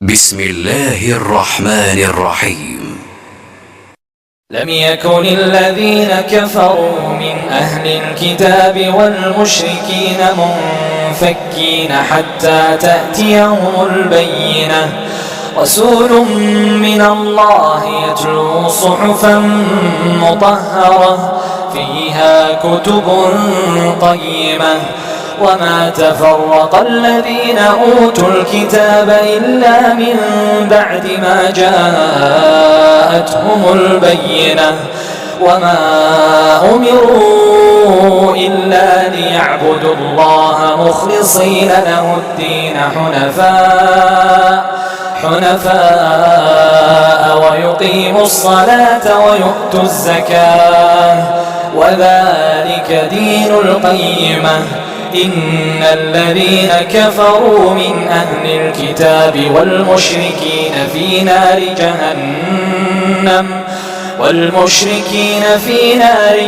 بسم الله الرحمن الرحيم. لم يكن الذين كفروا من أهل الكتاب والمشركين منفكين حتى تأتيهم البينة. رسول من الله يتلو صحفا مطهرة فيها كتب قيمة وما تفرق الذين أوتوا الكتاب إلا من بعد ما جاءتهم البينة وما أمروا إلا ليعبدوا الله مخلصين له الدين حنفاء ويقيموا الصلاة ويؤتوا الزكاة وذلك دين القيمة. إن الذين كفروا من أهل الكتاب والمشركين في نار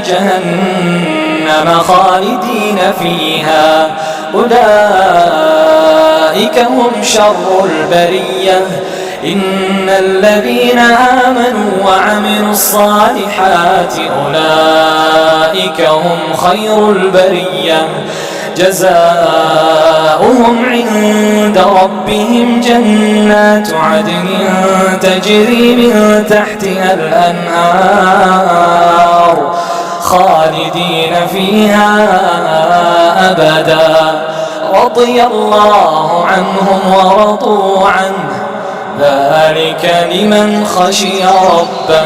جهنم خالدين فيها أولئك هم شر البرية. إن الذين آمنوا وعملوا الصالحات أولئك هم خير البرية. جزاؤهم عند ربهم جنات عدن تجري من تحتها الأنهار خالدين فيها أبدا رضي الله عنهم ورضوا عنه ذلك لمن خشي ربه.